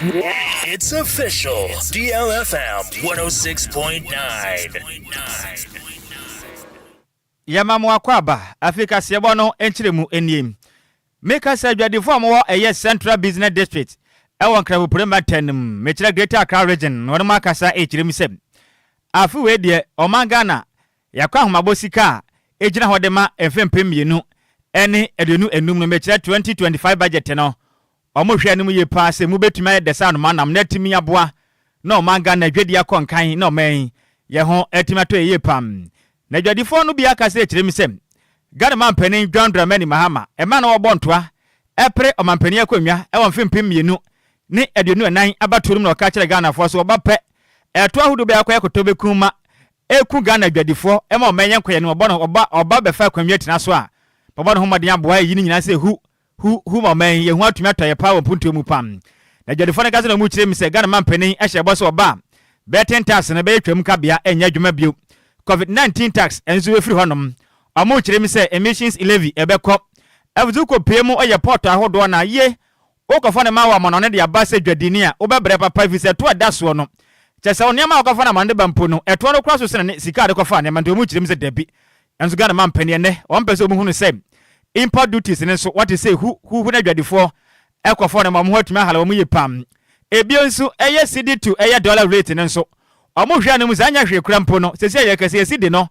It's official. DLFM 106.9. Yamamu akwaba Africa sebono enchiremu eniem. Make us a form or a Central Business District. I want to put ten Metro Greater Accra region, no Makasa H. Afu Wedia, Omangana, Yakwa Mabosika, Ejina Hodema, FMPM, you know, any Edunu and Num Metro 2025 budget, no. Omushianu ye pass, move to me the sound man, I'm net me abwa. No Mangana, Jedia Conkai, no may, Yahon etimato ye pam. Najadi for no be a cassette, Remisem. Got a man penning John Dramani Mahama, a man or bontwa, Epre or Mampenia Quimia, I want Pim, you know. Ni Edunu and 9 about to no catch a Ghana for so bape. A 2 who be a quack to be kuma. Eku Ghana jadi for, Emma Mayan Queen or Bono or Baba Falcon yet Naswa. But one whom I am boy, you I say who may you want to matter your power punto mupam. Najadi for a cousin of which him say Ghana man penning, Asha Boss or Bam. Bear 10,000 a bay to Mukabia and Yajumabu. COVID-19 tax and Zue free honum. A much let me say emissions levy a back up. Evzuko Pemo or your porter hold on a ye. Oko fana mawa monone dia base dwadinia obebre papa fi se to adaso no chese onyama oko fana mande bampo no eto no kwaso se ne sika de kofa ne mande mu chirim se debi enso ga na mampani ne on pese omu hunu se import duties ne so what is say who na dwadifo ekofo ne mamu hatumi ahala mu yepam ebio nso eye CD2 eye dollar rate ne nso omu hwa ne mu za anya hwe krampo no se se ye kase CD no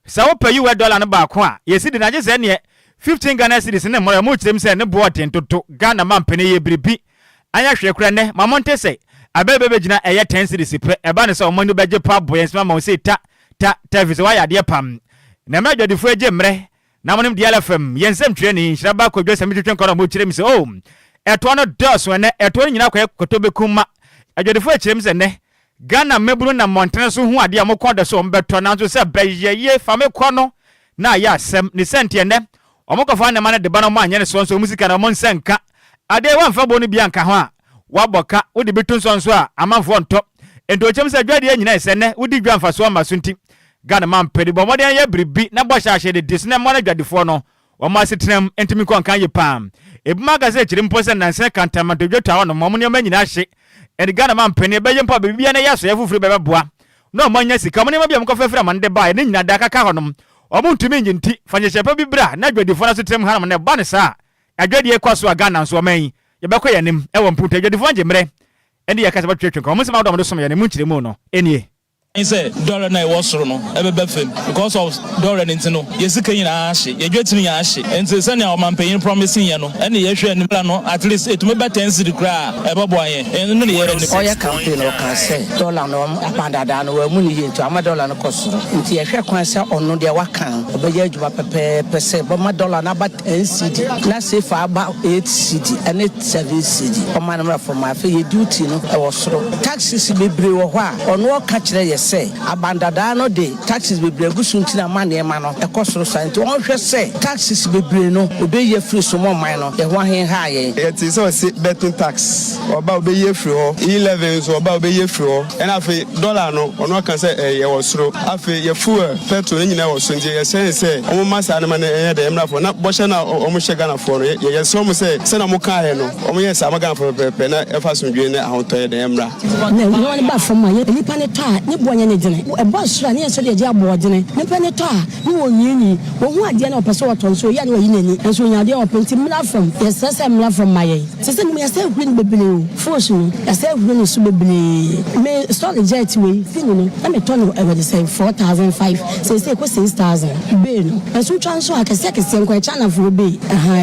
sa wo pay US dollar no ba ko a ye CD na je se ne 15 Ghana cedis ne mo mo chirim se ne boaten toto Ghana mampene ye bribi anya hwe kura ne mamonte se abebe gina eye 10 cedis pe eba ne se o manu beje pa boys ma mo se ta visa wa ya de pam na ma dwadi fu eje mre na monim DLFM yensem twe ni Nhyiraba Kwadwo Sammy Adwoa mo chirim se o eto no dos ne eto nyina kwa kotobekuma adwadi fu chirim se ne Ghana meburu na montene so hu ade amokoda so mbeto na so se beye fame kono na ya sem ni sente ne omokofa na mane de bana mo anyane so musika na mo nsenka ade wamfa bo no bia nka ho a waboka wodi bitu so a amanfo nto ento chem se dwade anyina ese ne wodi dwamfa so ma sunti Ghana man pedi bo modern ya bribi na bo hye de dis na mo na dwadefo no o ma setenam entimi kon kan ye pam ebuma ga se chirim pose na nse kantama de dwota ho no mo ne manyina hye e Ghana man peni be ye mpa bibia na ya so ya fufuru be boa no mo nya sika mo ne ma bia mo ko fafira man de ba ne nyina da kaka ho no omuntumi nyinti fanyeshepa bibra na dwadifo na so trem hanam na ba ne sa adwade ekwaso a Ghana nso man ye bekọ yanim e wo mputa dwadifo anje mre ende ye kasa ba twetwe ko mo se ma do mo so me ne munchire mu no enie I say dollar na was no ebe fem because of dollar nti no yesika nyina ahye yedwetimi ya ahye enti se na o mampanyin promising ye no ene ye hwe nimla no at least etumi be 10 cedi kra ebe bo aye eno no ye ni oya campaign o ka say dollar no apandada no wa mu ni ye nti ama dollar no koso nti ye hwe kwan se ono de wakan obeje adwuma pepe se bo ma dollar na ba 10 cedi na se fa ba 8 cedi ene 7 cedi o ma na from ma fe ye duty no e wo soro taxes bebre wo ho a ono ka kire ye say abandada no de taxes bebre gusunti na mane ma no ekosoro santi won hwe say taxes bebre no obeye free so mo man no e ho hen ha ye it is so betting tax oba obeye free ho 11 so oba obeye free ho and afi dollar no ono kan say ye wosoro afi ye fuel petrol nyina wosonje ye say omo masa na man e de emra fo na bo hye na omo hye Ghana fo no ye so mo say na mo kan he no omo ye sa Ghana fo pepe na e fa so dwe na ahonto ye de emra na no ba fo ma ye nipa ne ta ne boanya ne e boss ra ne so de abo odene nipa ne to a ne wonyinyi wo hu ade na opese woton so ya ne wayi nani enso nya de openti mla from yes say mla from maye se me say green bebele force no ya say green so bebele me stock jet we finu no na me to no e we say 4,500 say ko 6,000 be no enso twan so akese nko cha na fo be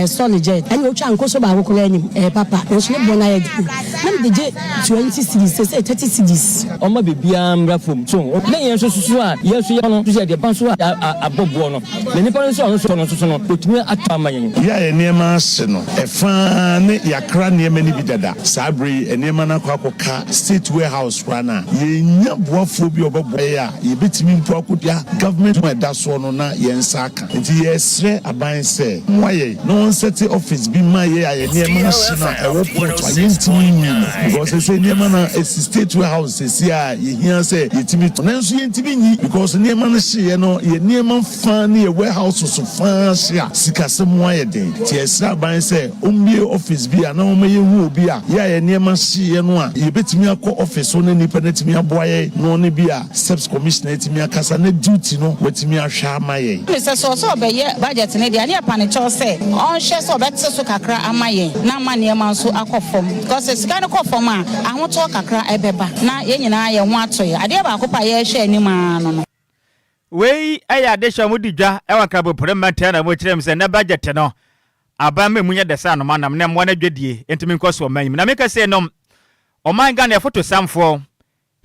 stock jet ani o twan ko so ba ko la nim papa enso ne bona ye na me de 20 cedis say 30 cedis o ma bebia mra from so na yen so a yesu ya no so de ban so abobo no na nipa no so no otumi atama yen ya enema ase no efa ne yakra niema ni bidada sabri enema na kwakoka state warehouse rana yenya boafo bi obabo ya yebetimi mpo akodia government ma da so no na yensa aka nti yesre aban se moye no set office bi ma ye ya enema ase na ewo point ayentimi because say enema na state warehouse se a yehia se yɛbɛtumi nanso yɛntimi nyi because nneɛma no hyeeɛ no yɛ nneɛma fa ne yɛ warehouse so fa hye a sikasɛm ayɛ den nti ɛsrɛ aban sɛ ɔmmie office bi a na ɔmayɛ hu obi a yɛ a yɛ nneɛma hyeeɛ no a yɛbɛtumi akɔ office so na nnipa no atumi aboa yɛ no ne bi a steps commissioner atumi akasa na duty no watumi ahwɛ ama yɛn sɛ so ɔbɛyɛ budget ne deɛ ne yɛ panikyɛw sɛ ɔnhwɛ sɛ ɔbɛte so kakra ama yɛn na ama nneɛma nso akɔ fam because sika no kɔ fam a ahotɔ kakra ɛbɛba na yɛn nyinaa yɛ ho ato yɛ adeɛ baako pa yɛhwɛ anim ano wei ɛyɛ adehwɛ mu di dwa ɛwɔ krabopore mmatɛ na mo kyerɛm sɛ na budget no aba me munya desa no manam na mo na dwadie entimi nkɔ so ɔman na meka sɛ nom ɔman Ghana yɛ photo samfo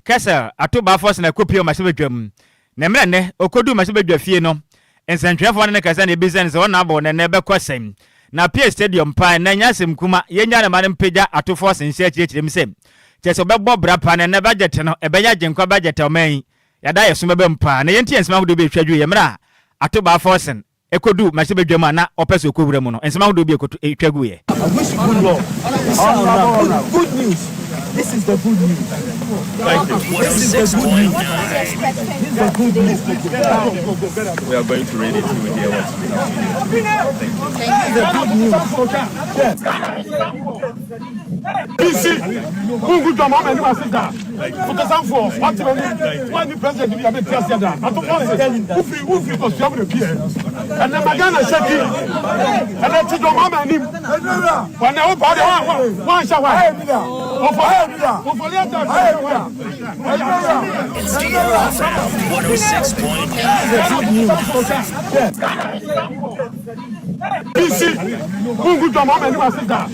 kɛsɛ atoba force na kopie o mahye badwam na mmerɛ ne okodu mahye badwa fie no nsɛntwerɛfo ne kɛsɛ ne business wɔn abo na ne bɛkɔ sɛm na PA stadium pa na nyasem kuma yenya na mane mpagya ato force nhyɛ kyerɛkyerɛm sɛ kyɛ sɛ ɔbɛbɔ bra pa na budget no ɛbɛyɛ agyenkwa budget ɔman yada yɛ so mɛbɛ mpa na yɛnti nsɛm ahodo bi atwa dwu yɛ mmerɛ atoba force ekodu mahye badwam na ɔpɛ sɛ okowura mu no nsɛm ahodo bi atwa gu yɛ good news. This is the good news. This is the good news. This is the good news. We are going to read it with the PC, who good job, mama, you are sister. For the same for what you want the president to be a bit trusted. I don't want to tell him who free was to appear. And then Magana shaking. And then to your mama and him. When they open one shower. It's DLFM 106.9. PC, who good job, mama, you are sister.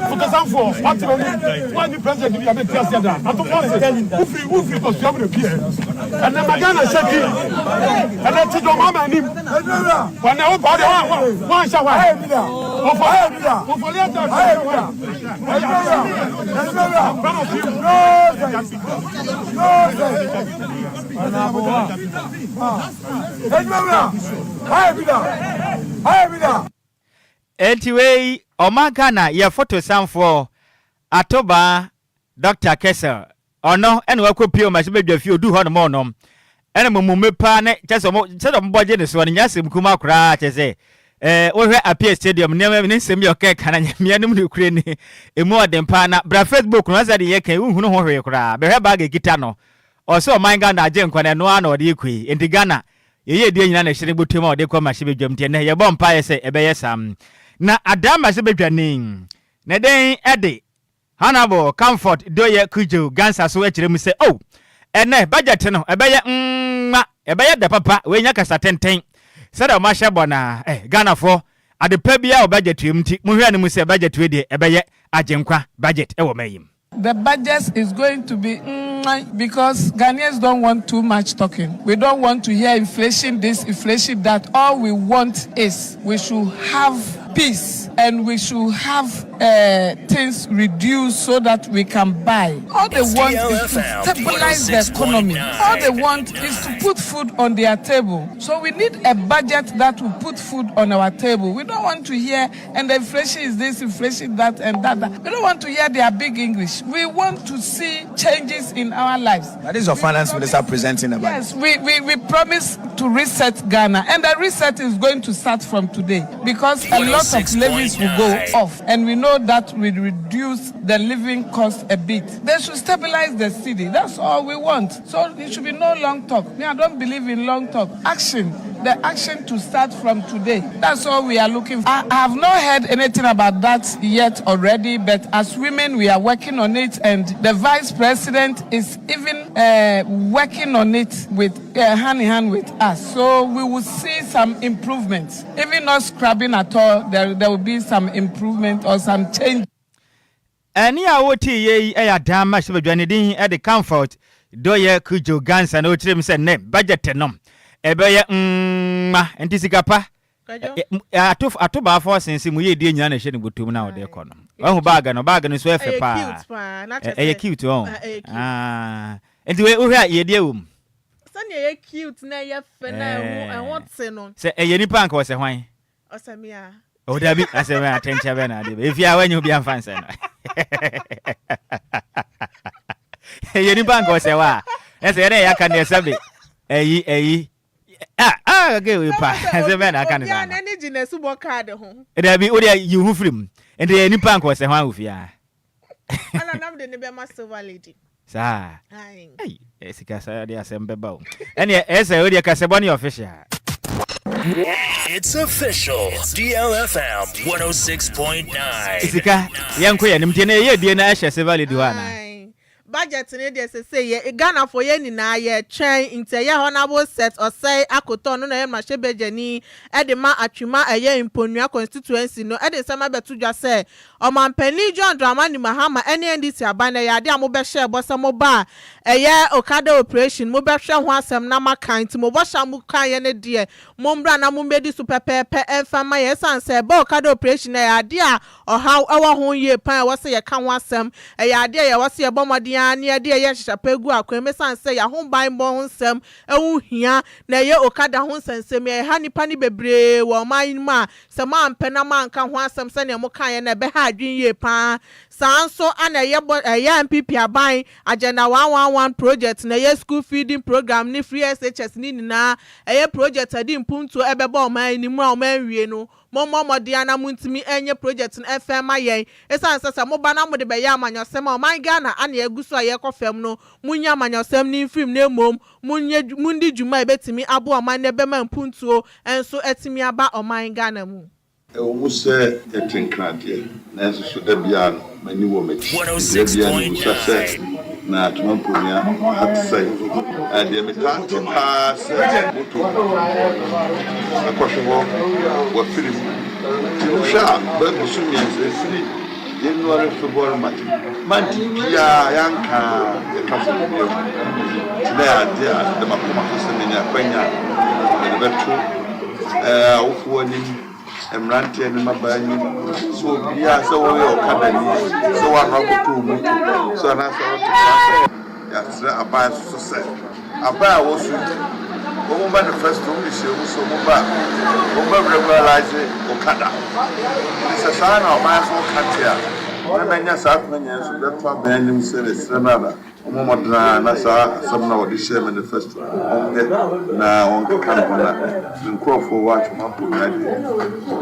For the same for what you want the president to be a bit trusted. I don't want to tell him who free was to appear. And then Magana shaking. And then to your mama and him. When they open one shower. Anyway, Omagana, your photo sound for Atoba, Dr. Kessel, or no, and what could peel my if you do her more no. And a mumepa, just a set of budget is one yasim kuma cry, say. We a PA stadium never in semi okay can mianum Ukraine a more than pana bra Facebook was at the yeke who know where you cry be bag a gitano or so my Ghana jen kwana no one or the equi in the Ghana ye dear yana shilling butimo de come shibi jumtin ya bomb pie say ebe sam na adama shibi janing na den ede Honorable Comfort doye kujo gansa so echere mu say oh ene budget no ebe the papa we nya kasa tenten Sada masha bona Ghana for at the pebia or budget mti muhia ni muse budget we de ebeye agenkwa budget ewo mayim. The budget is going to be because Ghanaians don't want too much talking. We don't want to hear inflation this, inflation that. All we want is we should have peace and we should have things reduced so that we can buy. All they want is to stabilize the economy. All they want is to put food on their table. So we need a budget that will put food on our table. We don't want to hear, and the inflation is this, inflation that, and that. We don't want to hear their big English. We want to see changes in our lives. That is your finance minister presenting about. Yes, we promise to reset Ghana, and the reset is going to start from today because a lot of levies will go off, and we know that will reduce the living cost a bit. They should stabilize the city. That's all we want. So it should be no long talk. I don't believe in long talk. Action. The action to start from today. That's all we are looking for. I have not heard anything about that yet already, but as women, we are working on it, and the vice president is even working on it with hand in hand with us. So we will see some improvements. Even not scrubbing at all, there will be some improvement or some change. Any awoti ye dama shibadwani at the Comfort doye kujo gansa no trim se ne budget nom. Ebeye Sikapa atoba for sense mu ye die nyina na hye ne botom na ode kɔ no wahu bag no so efe pa cute on enti we hwe ye die wom sane ye cute na ye fe na I want say no se ye nipa anka wose hwan Sammy a o da bi aseme attention be na de if ya wanyu bi amfa nse no ye nipa anka wose wa Ese ene ya kan Sammy. Eyi. Okay, we pa. Ese be na kan na. Na ni gine subo card ho. There be o there you hu frim. And the nipa nko se hwan ofia. Ana nam de ne be ma silver lady. Sa. Ai. Esika sa de asembe ba o. Ene ese o de kaseboni official. It's official. DLFM 106.9. Isika, yanko ya nimtene ye die na ahye silver lady ho ana. Budget ne dey say ye Ghana for ye ni na ye twen inte ye honorable set or say akoton no na ye mahebejani e de ma atwima eye imponua constituency no e de sama betudwa say omampani John Dramani Mahama NNDC aban na ya de amobe share bosa mo ba eye okada operation mo be hwe ho asem na makan ti mo bo sha mo kan ye ne de mo mbra na mo medi super pepe enfama ye san say ba okada operation na ya de a ohaw ewo ho ye pan wo say ye kan ho asem e ya de ye wo say ye bomode ani ade ye hyehyapegu akweme san say ya ho ban bo nsem ewu hia na ye okada ho nsensem ye ha nipa ni bebre wo man ma se man pena man kan ho asem se ne mo kan ye na be ha adwin ye pa sanso ana ye MPP aban agenda 111 project na ye school feeding program ni free SHS ni na eye project adi mpunto ebeba man ni mu a man wie no momodi ana muntimi enye project na FM ayen esan sesa mo ba na mo de be ya amanyosem o man Ghana ana eguso aye kofem no munya amanyosem ni film na emom mundi djuma ebetimi abo o man ne be man mpunto enso etimi aba o man Ghana mu Omu se etinkrade na enso da bia no mani wo meti 106.9 na tumampunya hatsai ade metante pa se moto akwahwo wa film tiusha ba musumi ensiri January February March ya yanka ekafu bio na ade a makoma kose nya kwanya ne beto ofuo ni Emrante ni mabani so bia so we okada ni so wa rakoto mu so na so to kasa ya sra aba so se aba wo su o mo manifesto mi se wo so mo ba regularize okada se sana o ma so katia na menya sa atmanya so beto abanim se sra na o mo dra na sa sabna wo di share manifesto na on kan na nkrofo watch mampo na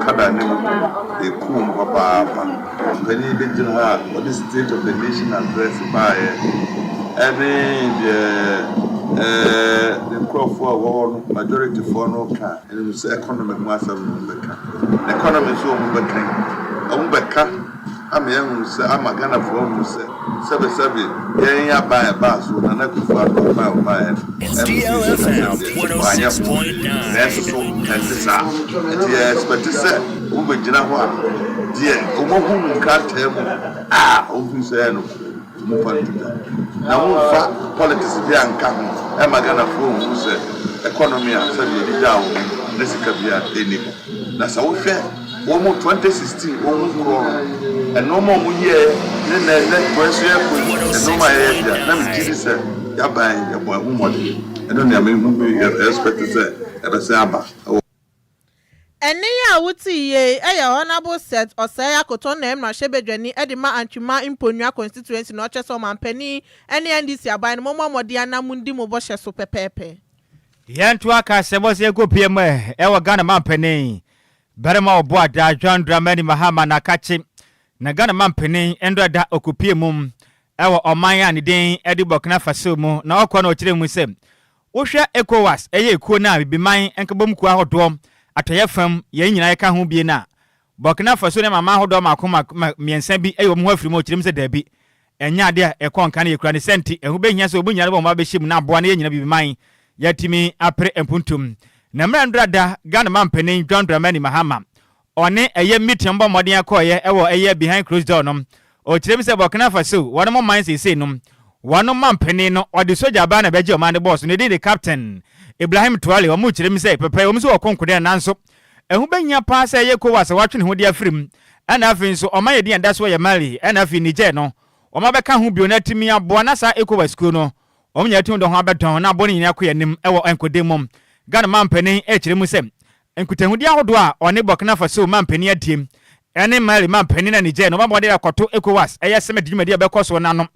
kada ne e kum papa ngani be jina what is the state of the nation address by the nkrofo wo majority for no ka and economic masam no beka economy so mo beka am say am Ghana for mo say sebe ya ba so na kufa ba It's DLFM 106.9. That's so kanisa yes but say we be jina ho a die omohu nka tem obi say no mo pantuta na mo fa politics bi anka ho e Ghana for mo say economy a say bi da wo nesika bia eni na sa wo hwe wo mo 2016 wo mo kro no more year na question no my area na me ji say ya ban ya bo hu model eno na me hu be expect say e be say aba eni ya wuti ye honorable set osay akoton na emra shebedwani edima antwima imponua constituency no cheso mampani eni NDC aban mo momodi anamundi mo bo hye so pepepe yantu aka sebo se kopie mo wo Ghana mampani barema obo ada John Dramani Mahama na kachi na Ghana mampani endo da okupie mum ewo oman ya ne den edi Burkina Faso mu na okọ na okire mu se wo hwe ECOWAS eye ekuo na bibiman enkebom ku ahodo atoye fam ye nyina yeka ho bie na Burkina Faso ne mama ahodo makoma miensa bi eyo mu afiri mu okire mu se dabi enya de ekọ nka na yekura ne senti ehu be hia se obunya ne bo ma be him na aboa na ye nyina bibiman yatimi apre empuntum na mrandrada Ghana mampani John Dramani Mahama one eye meeting mbo modern akoye ewo eye behind closed door no o kirem se Burkina Faso one mo man se no one mampani no odi soja ba na beje o man the boss ne dey captain Ibrahim Tuale o mu kirem se pepe o mu so okonkode nanso ehu benya pa se ye ko wase watwe ne ho dia firim ana afin so o man ye dia ndaso ye Mali ana afin Niger no o ma beka ho bio na timi aboa na sa ECOWAS ko no o nya timi do ho abedon na aboni nya koye nim ewo enkodemom Ghana mampani e kirem se enkutahudi ahodo a one Burkina Faso mampani adiem ene Mali mampani na Niger no mabode akoto ECOWAS eye seme djumadi abekoso na no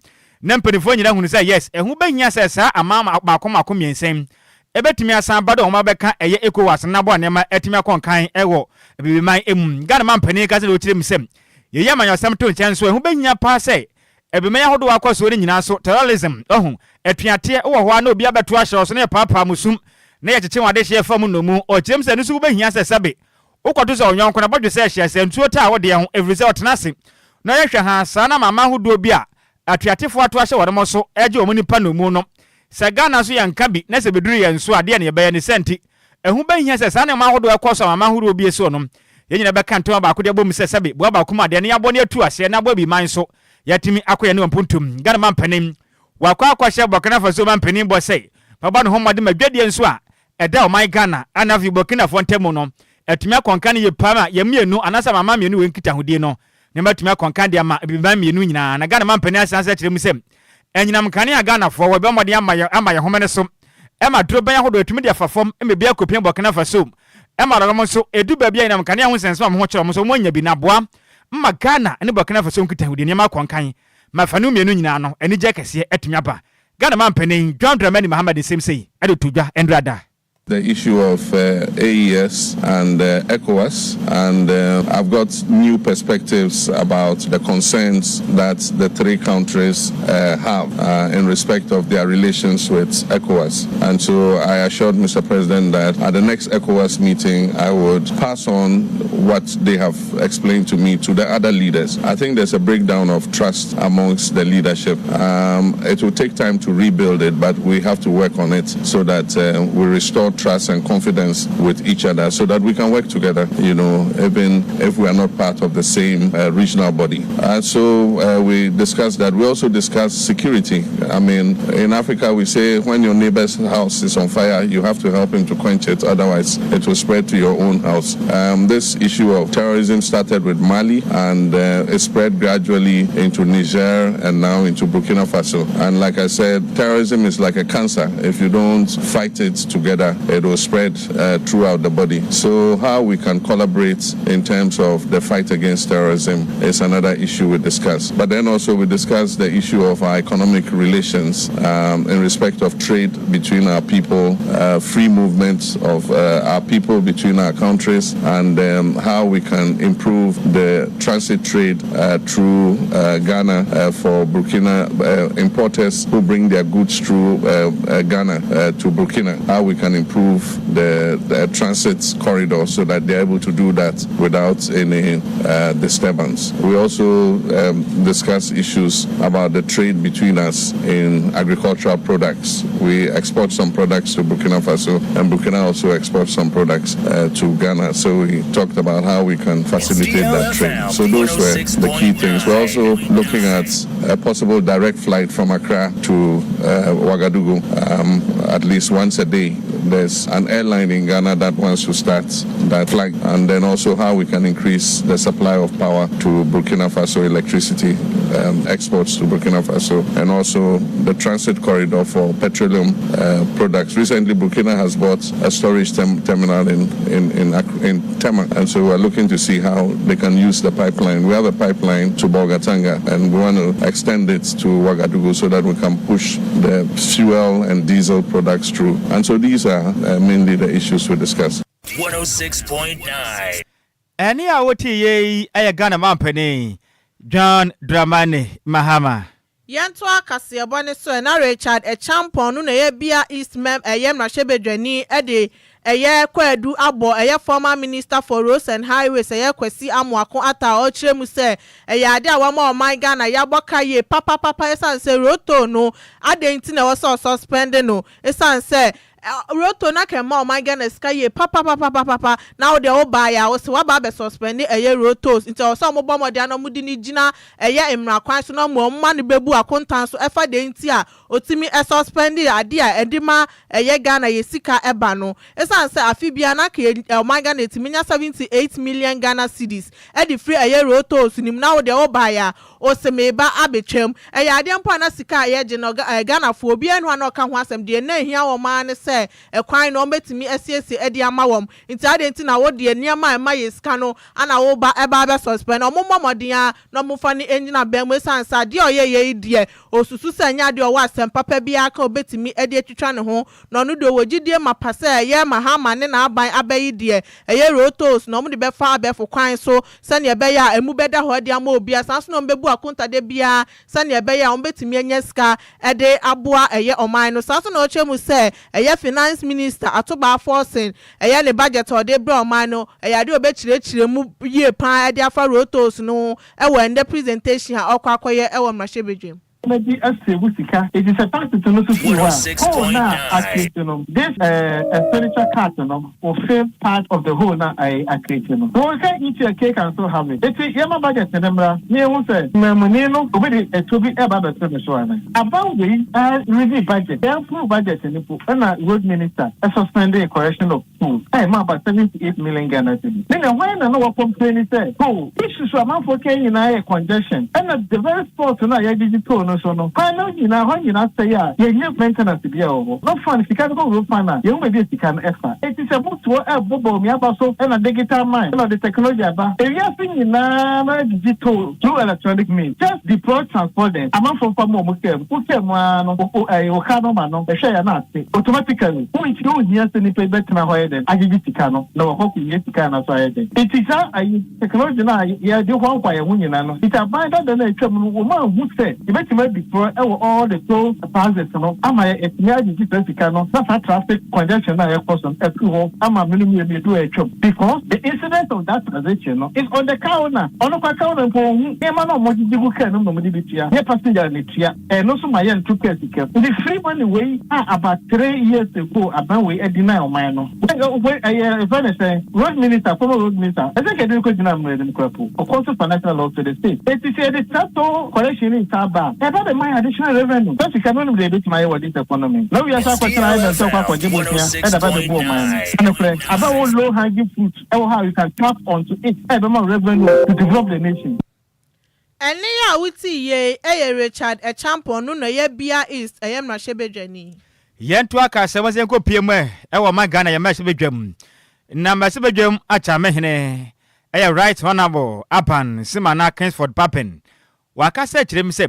na mpanifo nyina hunu say yes ehu benya say sa ama maako miensem ebetumi asan bado o ma beka eye ECOWAS na bo anema etumi akonkan ewo bibiman emu Ghana mampani ka se do kire misem ye yama yasam to nchen so ehu benya pa say ebimenya hodo akwaso ni nyina so terrorism ohun etuate wo ho na obi abeto ahye so na papa musum na ye cheche wade hye fam no mu o kirem se nusu behia se sabe ukoto se onyon na bodwe se hye se ntuo ta wo de ho every se otenase na ye hwe ha sa na mama hodo bi a atuatefo ato ahye wore mo so eje o mu nipa no mu no se Ghana so yanka bi na se beduru ye nso ade na ye be ne senti ehu behia se sa na mama hodo ekoso mama hodo bi eso no ye nyina be kan to ba ko de bom se sabe bo ba kuma de na yabo ne atu ase na bo bi man so yatimi akoye ne wampuntum Ghana mampanim wakwa akwahye Burkina Faso mampanim bo sei baba no homade madwadie nso a eda o my Ghana anafi Burkina Faso ntemu no etumi akonkan ye pama ye mienu anasa mama mienu we nkita hodie no ne matumi akonkan de ama biba mienu nyina na Ghana mampanim asanse kire mu sem enyinam kane a Ghana fo we be mode ama ye homene so ema duro ban hodo etumi de afafom emebi akopia Burkina Faso ema romo so edu ba bia nyinam kane ho sense ma ho kire mo so mo nya bi na boa mma Ghana ne Burkina Faso nkita hodie ne ma konkan mafanu mienu nyina no eni je kese etumi aba Ghana mampanin John Dramani Muhammad Semsey ade tujwa endrada. The issue of AES and ECOWAS, and I've got new perspectives about the concerns that the three countries have in respect of their relations with ECOWAS. And so I assured Mr. President that at the next ECOWAS meeting, I would pass on what they have explained to me to the other leaders. I think there's a breakdown of trust amongst the leadership. It will take time to rebuild it, but we have to work on it so that we restore trust and confidence with each other so that we can work together, even if we are not part of the same regional body. So we discussed that. We also discussed security. I mean, in Africa, we say when your neighbor's house is on fire, you have to help him to quench it, otherwise it will spread to your own house. This issue of terrorism started with Mali, and it spread gradually into Niger and now into Burkina Faso. And like I said, terrorism is like a cancer. If you don't fight it together, it will spread throughout the body. So how we can collaborate in terms of the fight against terrorism is another issue we discussed. But then also we discussed the issue of our economic relations in respect of trade between our people, free movement of our people between our countries, and how we can improve the transit trade through Ghana for Burkina importers who bring their goods through Ghana to Burkina, how we can improve the transit corridor so that they're able to do that without any disturbance. We also discuss issues about the trade between us in agricultural products. We export some products to Burkina Faso, and Burkina also exports some products to Ghana. So we talked about how we can facilitate that trade. So those were the key things. We're also looking at a possible direct flight from Accra to Ouagadougou at least once a day. There's an airline in Ghana that wants to start that flight, and then also how we can increase the supply of power to Burkina Faso, electricity exports to Burkina Faso, and also the transit corridor for petroleum products. Recently, Burkina has bought a storage terminal in Tema, and so we're looking to see how they can use the pipeline. We have a pipeline to Bolgatanga, and we want to extend it to Ouagadougou so that we can push the fuel and diesel products through. And so these are mainly the issues we discussed. 106.9. Any awoti ye Ghana mampani John Dramani Mahama. Yanto akase abone so na Richard e champion no ye bia East Mem eyem na shebedwani ede eye Kwadwo abo eye former minister for roads and highways eye Kwasi Amoako ata o kiremu se eye ade awama o my Ghana ya boka ye papa esan se roto no ade nti na wo suspend no esan se roto na kema o my Ghana ska ye papa now de o buy ya o se wa ba be suspend eye rotos nti o so mo bomo de anomudi ni gina eye emra kwan so no mo ma ne bebu akontan so efa de nti a otimi suspend ade a edima eye Ghana ye sika eba no esan se afibia na ke o my Ghana etiminya 78 million Ghana cedis e di free eye rotos nim now de o buy ya o se meba abetwem eye ade mpo na sika eye je no Ghana fo obi anu an o ka ho asem de na ehia wo ma ne say e kwan no betimi asiesie e de ama wom nti ade nti na wo de niam ma ye sika no ana wo ba e ba be suspend omo momodin a no mo fa ni engina be mo sansa de oyeye de osusu sanya de o wa sempapa bia ka obetimi e de atwitwa ne ho no no do wogidie mapasa ye mahama ne na aban abayi de eye rotos no mo de be fa be fo kwan so sane e be ya emu beda ho de ama obi asanso no mbebu akonta de bia sane e be ya ombetimi enya sika e de aboa eye oman no sanso no chemu se eye finance minister atoba forcing eye ne budget o de bra oman no eye de obechirechire mu ye pan e de afa rotos no e wo ende presentation a okwa akoye e wo mrashebedwem. Maybe a Sika. It is a fact to know this furniture carton will fill part of the whole now I create. So we can eat a cake and so have it. It's a Yama budget and near one said, Mamonino, over it to be about the about the really budget. They approve budget and the road minister a suspended correction of food. I'm about 78 million Ghana cedis. Then when I know what complaining said, oh, this is a man for Kenya a congestion. And at the very spot tonight, I digital. So no, finally, you know, when you not say, yeah, you have maintenance to be over. Not fun if you can't go with fun, you may be a can effort. It is about to a bubble, me about so and a digital mind, the technology about. If you are thinking digital through electronic means, just deploy transport them. I'm not from Muslim, automatically. Who is you here to pay better than why then? I give it to Kano, no, hoping yes, to Kano. It is a technology now, yeah, do one by a woman. It's a bind that the woman who said, you bet you before all the toll passes, am I a digital Kano? That's a traffic congestion. I have person at home. I'm a minimum do a job because the incident of that transaction is on the counter. On the counter for Emma, what did you can no mobility? Your passenger Nitia, and also my young took care. The free money way about 3 years ago, about we a denial minor. When I say road minister, former road minister, I think I didn't go to the of course, financial law to the state. It is a total correction in Taba. About the my additional revenue. That's the cannot relate to my this economy. Now we are talking about Djibouti and about the poor man. And about all low hanging fruits, how you can tap onto it, about revenue to develop the nation. And ya wuti ye Richard a champion no ye bia east I am Rashebedwani. Yentu aka se wasen ko piem wa ma Ghana ye Rashebedwam. Na Rashebedwam acha mehene right honorable Apan Simana Kingsford Papen. Waka se kirem se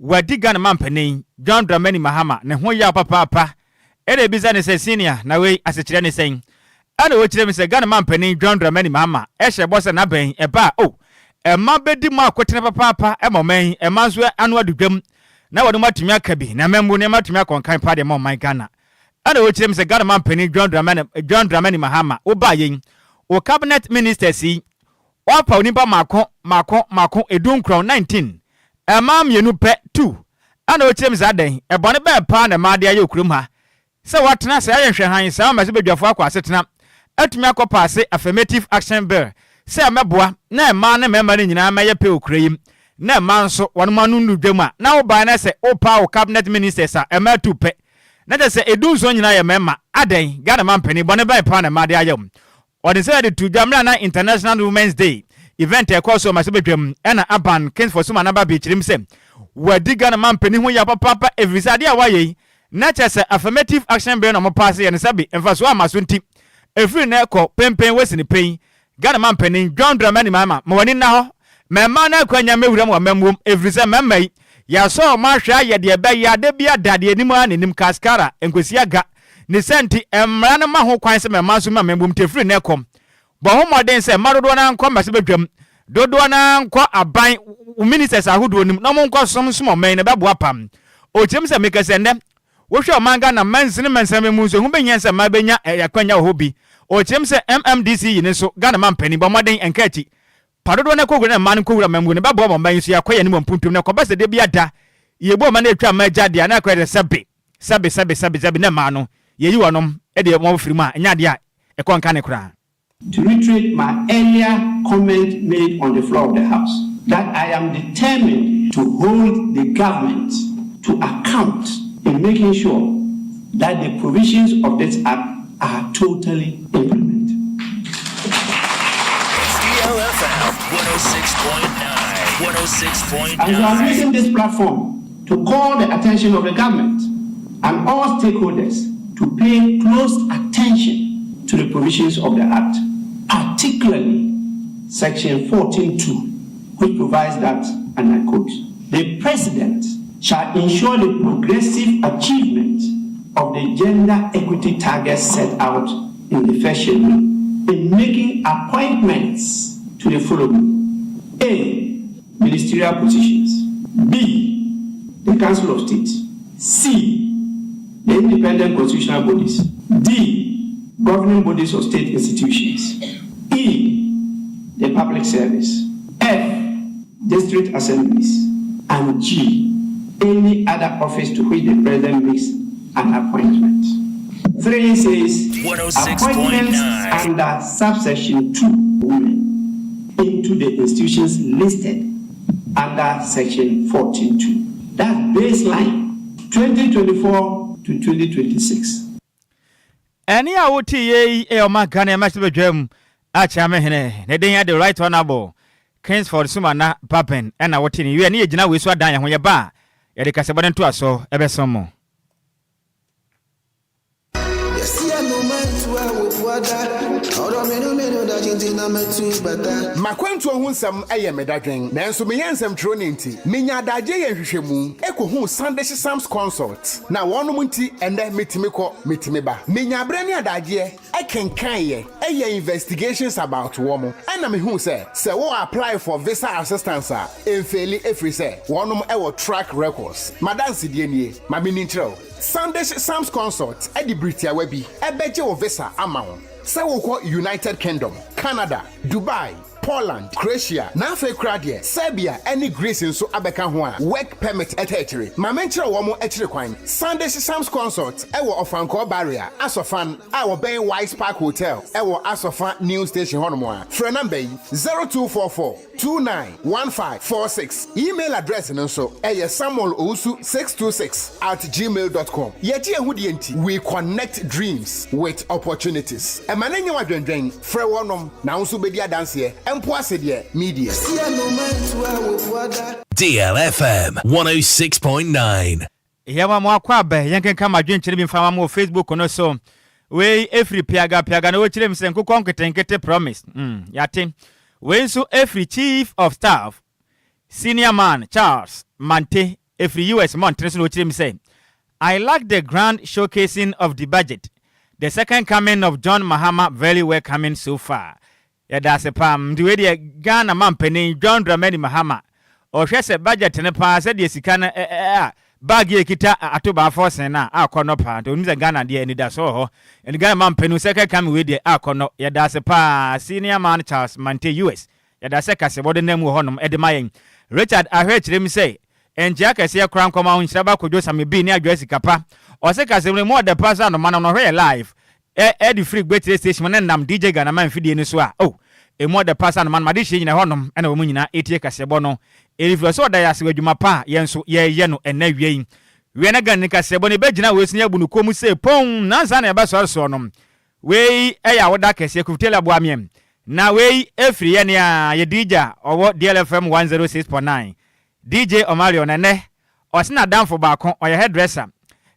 wadi Ghana mampani John Dramani Mahama ne ho ya papa ere biza ne se senior na we asechire ne sen ana wo kirem se Ghana mampani John Dramani Mahama ehye boss na ben eba Emma bedi ma kwetene papa emomen emma nso anu adudwam na wode matumi aka bi na membu ne matumi akonkan pa de mo man Ghana ana wo kirem se Ghana mampani John Dramani Mahama wo ba yen wo cabinet minister si wo pa onipa mako edunkron 19 emma mienu pe 2 ana wo kirem za den ebone be pa na ma de aye okurum ha se watena se ayenhwe han se ma se bedwafo akwa asetena atumi akopa ase affirmative action bill se ameboa na ema na memba ni nyina ma ye pe okureyim na ema nso wono manu ndudwam a na wo ban na se wo pa wo cabinet ministers a ema 2 pe na de se edu nso nyina ye memma aden Ghana mampani bone ba pa na ma de ayam odi se de tu jamra na International Women's Day event e kwa so ma se bedwam na Aban Kingsford Suma na ba bi chirim se wadi Ghana mampani ho ya papa everisade a waye na chese affirmative action bill no mo pass ye ne sabi emfaso amaso nti efiri na ekọ pempen wesini pen Ghana mampani John Dramani Mahama mwani na ho memma na kwanya mewuram wa memwom everise memma yi ya so ma hwa ye de be ya de bia dade anim anenim kaskara enkosi aga ne senti emra na ma ho kwan se memma so ma memwom tefiri na ekọ bo ho moden se madodo na nkọ mase bedwam dodo na nkọ aban ministers ahodo nim na mo nkọ som men na bebo apam o chem se mekese ndem wo hwe omanga na mansini mansame mu so hu benya se ma benya yakwanya hobi o chem se MMDC yin so Ghana mampani ba moden enkachi padodo na kogura na man kogura membu ne babo mo man so yakoye ni mpuntum na kobase de bia da yebo ma na atwa ma gya de na akwede sabe na ma no yeyi wonom e de mo firi ma nya de a e konka ne kura. To reiterate my earlier comment made on the floor of the House, that I am determined to hold the government to account in making sure that the provisions of this act are totally implemented. DLFM 106.9. As I am using this platform to call the attention of the government and all stakeholders to pay close attention to the provisions of the Act, particularly Section 14.2, which provides that, and I quote, the President shall ensure the progressive achievement of the gender equity targets set out in the first schedule in making appointments to the following: A, ministerial positions; B, the Council of State; C, the independent constitutional bodies; D, governing bodies of state institutions; E, the public service; F, district assemblies; and G, any other office to which the president makes an appointment. 3 says appointments under subsection 2 women into the institutions listed under section 14.2. That's baseline 2024 to 2026. Any awoti ye e o magane ma sebe dwam a chame hene ne den ya the right honorable Kingsford Sumana Papen and awoti ni we ne gina we so adan ya ho ye ba ye de kaseba nto aso ebe somo. Makwantu ohunsam eye medadwen nanso meyensam troni nti menya daje ye hwehwemu ekohu Sunday Sam's consult na wonom nti ende metimi ba menya abrani adaje ekenkan ye eye investigations about womo ana mehu se wo apply for visa assistance a enfeli efri se wonom ewo track records madansi die nie ma menintrel Sunday Sam's consult edi Britia webi ebeje wo visa amount. Say we call United Kingdom, Canada, Dubai, Poland, Croatia, Nafe Kradia, Serbia, any Greece in so abeka ho work permit etechere. Ma mentre wo mo etchere kwan. Sunday Sam's consult ewo Ofanko barrier, Asofan, our Bay Wise Park Hotel, ewo Asofan New Station hono a. Phone number 0244 291546. Email address nso samuelowusu626@gmail.com. Yeti ehudi enti, we connect dreams with opportunities. Emanenye wadwendwen, frɛ wonom na nso bedi adanse media. DLFM 106.9. Yama mwakwa be yanken kama dwenkyere bi mfama mo Facebook no so we every piaga no chire mse nkukọ nketenkete promise yate we nso every chief of staff senior man Charles Mante every US month no chire mse I like the grand showcasing of the budget, the second coming of John Mahama, very welcoming so far. Yada se pam the way the Ghana man penny John Dramani Mahama or se budget ne pa said the sikana bag ye kita atoba force na akono pa to nze Ghana de ni da so ho and Ghana man penny second come we the akono yada se pa senior man Charles Mante US yada se kase bode nemu honom edemayen Richard ahwechirem say enja kase kran koma Nhyiraba Kwadwo Sammy ni Adwoa Sikapa o se kase mo the person no man no hwe live the free great station na nam DJ Ghana man fidie ni so a emo the person man made hye nyina honom na wo nyina etie kasebo no eriflo so da ya se wadwuma pa yenso ye no enawien we na Ghana kasebo ne begina we snya bunu komu se pon na sa na ya ba so no we eya woda kase kufutela bo amiem na we efri ye ne a ye DJ owo DLFM 106.9 DJ Omarion ne osina danfo ba kon oye hairdresser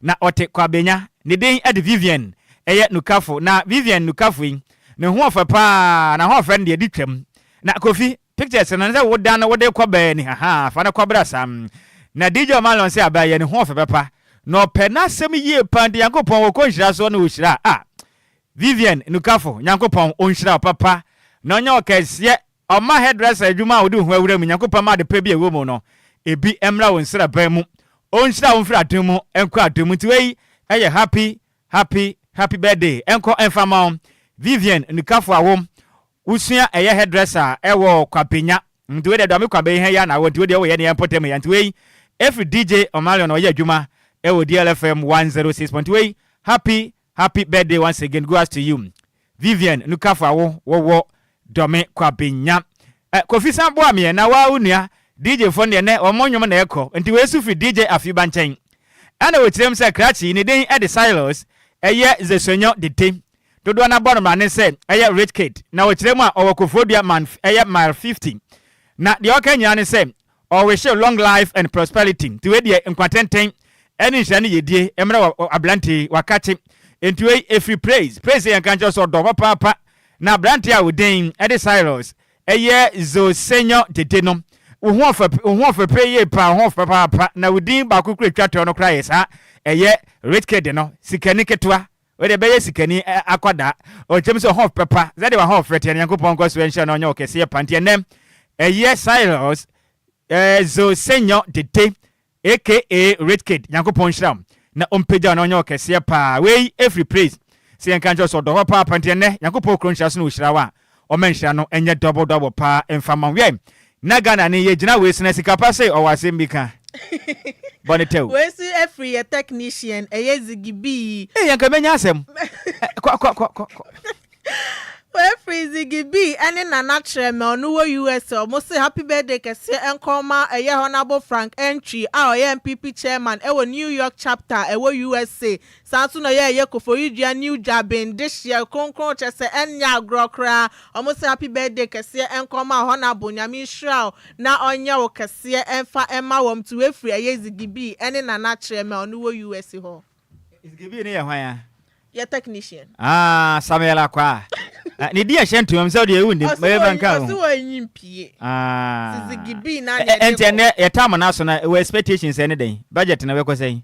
na ote kwabenya ne den ade Vivian eye nukafo na Vivian nukafo yi ne ho ofa na ho friend de ditwam na Kofi pictures na nze woda na wode kwaba ni fa na kwabra sam na DJ Malon se abaye ne ho ofa pepa no pe na sem yie pande Yankopon wo konhira so na ohira Vivian nukafo Yankopon onhira papa na onye okese oma hairdresser adwuma wo de ho awura mu Yankopon ma de pa bi ewo mu no ebi emra wo nsira ban mu onhira wo mfira ademu enko ademu ti wei eye happy birthday enko enfama Vivian nukafo awom usua eye hairdresser ewo kwapenya ntiwe de do me kwabe he ya na wo ntiwe de wo ye ne empotem ya ntiwe every DJ Omarion oye adwuma ewo DLFM 106.2 happy birthday once again goes to you Vivian nukafo awo wo dome kwapenya Kofi Sambo amie na wa unua DJ Fonde ne omonyom na ekọ ntiwe sufi DJ Afiba nchen ana wo tirem se krachi ne den ede silos eye zesonyo de tem dodo na bottom man say eye rich kid na wo tirem a owokofodua man eye mile 50 na de okanya ne say o we show long life and prosperity to we de nkwatenten eni hia ne yedie emra ablanti wakache into a free praise and can't just or papa na brantia with Dane Eddie Silos a year zo senior detenum who for pay pa papa na within baku crater no cries a year rich kid no sikaniketwa where the bay sikani aquada or James of papa that they were half fretting and Yankupon Goswension on your case panty and them a year Silos zo senior dete aka rich kid Yankupon Shram na ompeja na onyo kese pa we every praise se en kanjo so do pa pante ne Yankopon kronchas no ushirawa o menhira no enye double pa emfama we na Ghana ne ye gina we sina Sikapa say o wase mbika bonitew we see every technician zigibi yanka menya asem kwa Freezy Gibi and Nana Treme on US almost say happy birthday kese enkoma honorable Frank Entry our MPP chairman New York chapter USA sanso no ye kofo yidua new job in this year konkron chese enya grokra almost say happy birthday kese enkoma honorable Nyame Shraw na onya wo kese enfa emma wom to Efri Zigibi and Nana Treme on US ho Zigibi ne hwan ya technician Sammy Adwoa ni dia shentu amso de ewundi meba nka ho so anyimpie Zigibi na ene etam na so na we expectations any day budget na we ko say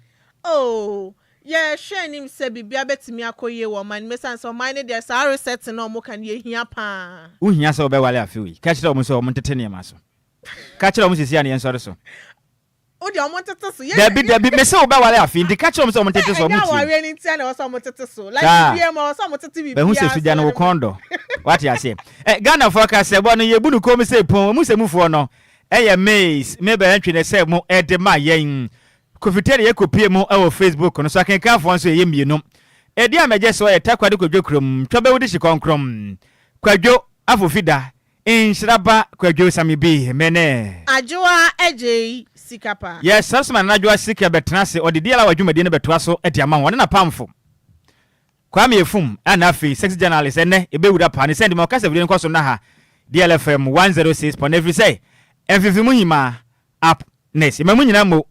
yeah share him say bibia betimi akoye wo man mesan so mine there are set no mo kan ye hia pa uhia so be wale afi ka kire o so mo tete ne ma so ka kire o sisi an ye nsore so o de o mo tete so Dabi me say o be wale afi ndi ka kire o so mo tete so mo ti na wa re ni ti na o so mo tete so like bibia mo so mo tete bibia be hu se suja na wo kondo what you say Ghana forecast say bo no ye bunu ko mi say pon mu se mufo no eye maize me be antwe ne say mo e de ma yen Kofitere ye kopie mu e wo Facebook no so akenka fo nso ye mienu e dia meje so ye takwade Kwadwo krom twabe wudi shikonkrom Kwadwo afofida Nhyiraba Kwadwo Sammy bi mene Adwoa Agyei Sikapa yes Sammy Adwoa Sikapa betrase o de dia la wadwumade ne betoa so e dia ma won na pamfo Kwame efum ana afi sex journalist ene e be wura pa ne send me okasa video nkoso na ha DLFM 106.9 every say every mu hima up next mamu nyina mo